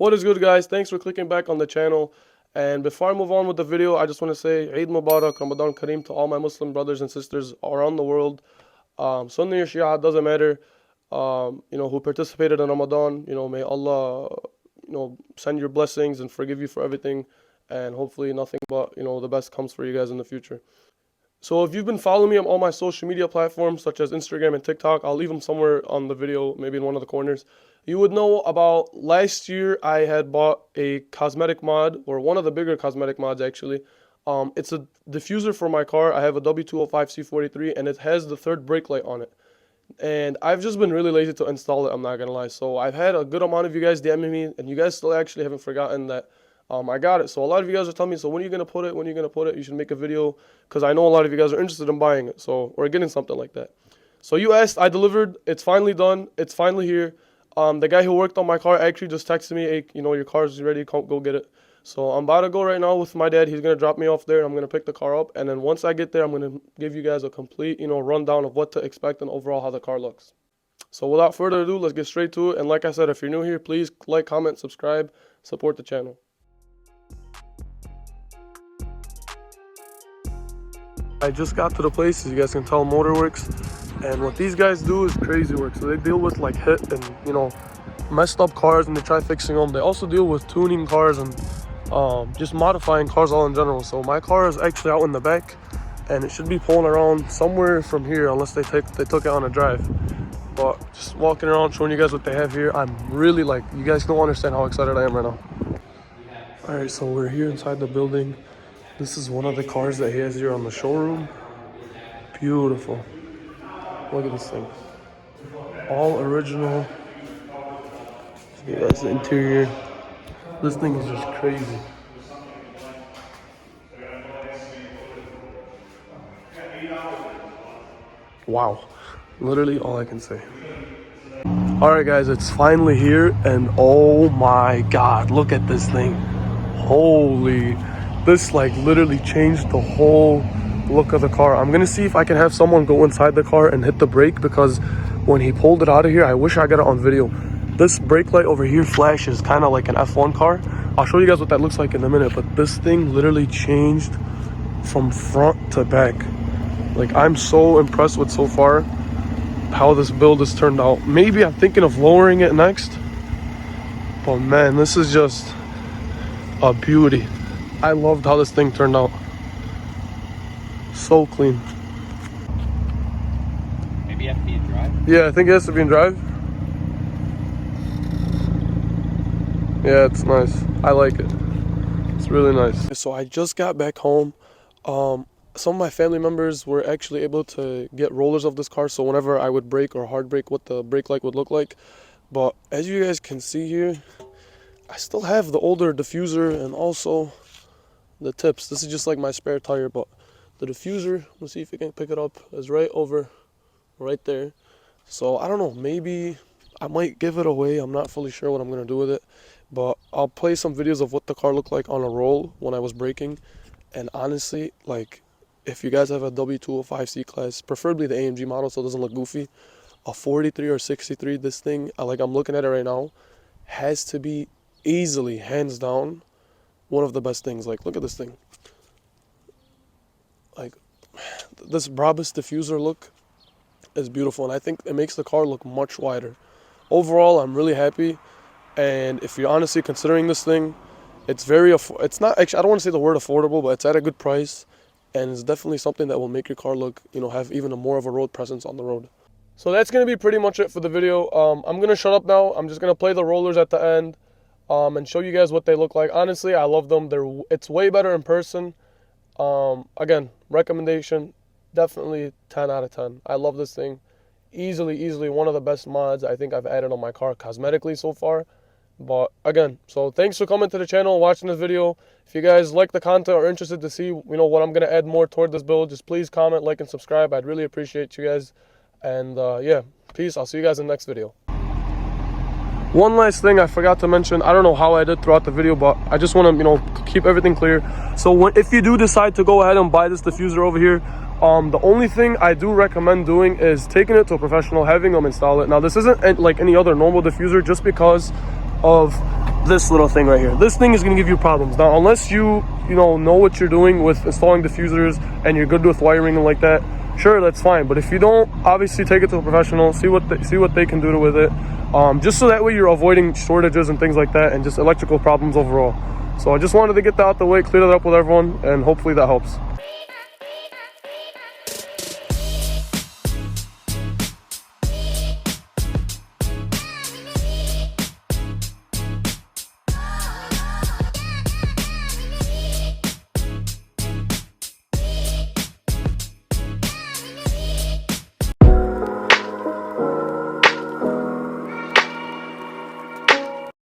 What is good, guys? Thanks for clicking back on the channel. And before I move on with the video, I just want to say Eid Mubarak Ramadan Kareem to all my Muslim brothers and sisters around the world. Sunni or Shia, doesn't matter. Who participated in Ramadan. May Allah, send your blessings and forgive you for everything. And hopefully nothing but, the best comes for you guys in the future. So if you've been following me on all my social media platforms, such as Instagram and TikTok, I'll leave them somewhere on the video, maybe in one of the corners. You would know about last year I had bought a cosmetic mod, or one of the bigger cosmetic mods actually. It's a diffuser for my car. I have a W205C43 and it has the third brake light on it. And I've just been really lazy to install it, I'm not gonna lie. So I've had a good amount of you guys DMing me, and you guys still actually haven't forgotten that I got it. So a lot of you guys are telling me, so when are you gonna put it? When are you gonna put it? You should make a video, because I know a lot of you guys are interested in buying it, or getting something like that. So you asked, I delivered. It's finally done. It's finally here. The guy who worked on my car actually just texted me, hey, your car's ready, go get it. So I'm about to go right now with my dad. He's gonna drop me off there, and I'm gonna pick the car up. And then once I get there, I'm gonna give you guys a complete, rundown of what to expect and overall how the car looks. So without further ado, let's get straight to it. And like I said, if you're new here, please like, comment, subscribe, support the channel. I just got to the place, as you guys can tell, Motorworks, and what these guys do is crazy work. So they deal with like hit and messed up cars, and they try fixing them. They also deal with tuning cars and just modifying cars all in general. So my car is actually out in the back, and it should be pulling around somewhere from here, unless they took it on a drive. But just walking around showing you guys what they have here, I'm really you guys don't understand how excited I am right now. All right, so we're here inside the building. This is one of the cars that he has here on the showroom. Beautiful. Look at this thing. All original. Yeah, that's the interior. This thing is just crazy. Wow. Literally all I can say. Alright guys, it's finally here, and oh my god, look at this thing. Holy. This literally changed the whole look of the car. I'm gonna see if I can have someone go inside the car and hit the brake, because when he pulled it out of here, I wish I got it on video. This brake light over here flashes kind of like an F1 car. I'll show you guys what that looks like in a minute, but this thing literally changed from front to back. I'm so impressed with so far how this build has turned out. Maybe I'm thinking of lowering it next, but man, this is just a beauty. I loved how this thing turned out. So clean. Maybe you have to be in drive? Yeah, I think it has to be in drive. Yeah, it's nice. I like it. It's really nice. So I just got back home. Some of my family members were actually able to get rollers of this car, so whenever I would brake or hard brake, what the brake light would look like. But as you guys can see here, I still have the older diffuser and also the tips. This is just like my spare tire, but the diffuser, let's see if we can pick it up, is right there. So I don't know, maybe I might give it away. I'm not fully sure what I'm gonna do with it, but I'll play some videos of what the car looked like on a roll when I was braking. And honestly, if you guys have a W205 C-Class, preferably the AMG model so it doesn't look goofy, a 43 or 63, this thing, I'm looking at it right now, has to be easily, hands down, one of the best things. Look at this thing. This Brabus diffuser look is beautiful, and I think it makes the car look much wider. Overall, I'm really happy, and if you're honestly considering this thing, it's it's not actually, I don't want to say the word affordable, but it's at a good price, and it's definitely something that will make your car look, have even more of a road presence on the road. So that's going to be pretty much it for the video. I'm going to shut up now. I'm just going to play the rollers at the end. And show you guys what they look like. Honestly, I love them. It's way better in person. Again, recommendation, definitely 10 out of 10. I love this thing. Easily one of the best mods I think I've added on my car cosmetically so far. But again, so thanks for coming to the channel, watching this video. If you guys like the content or interested to see, what I'm going to add more toward this build, just please comment, like, and subscribe. I'd really appreciate you guys. And yeah, peace. I'll see you guys in the next video. One last thing I forgot to mention, I don't know how I did throughout the video, but I just want to, keep everything clear. So if you do decide to go ahead and buy this diffuser over here, the only thing I do recommend doing is taking it to a professional, having them install it. Now, this isn't like any other normal diffuser, just because of this little thing right here. This thing is going to give you problems. Now, unless you know what you're doing with installing diffusers and you're good with wiring and like that, sure, that's fine. But if you don't, obviously take it to a professional, see what they can do with it, just so that way you're avoiding shortages and things like that and just electrical problems overall. So I just wanted to get that out the way, clear that up with everyone, and hopefully that helps.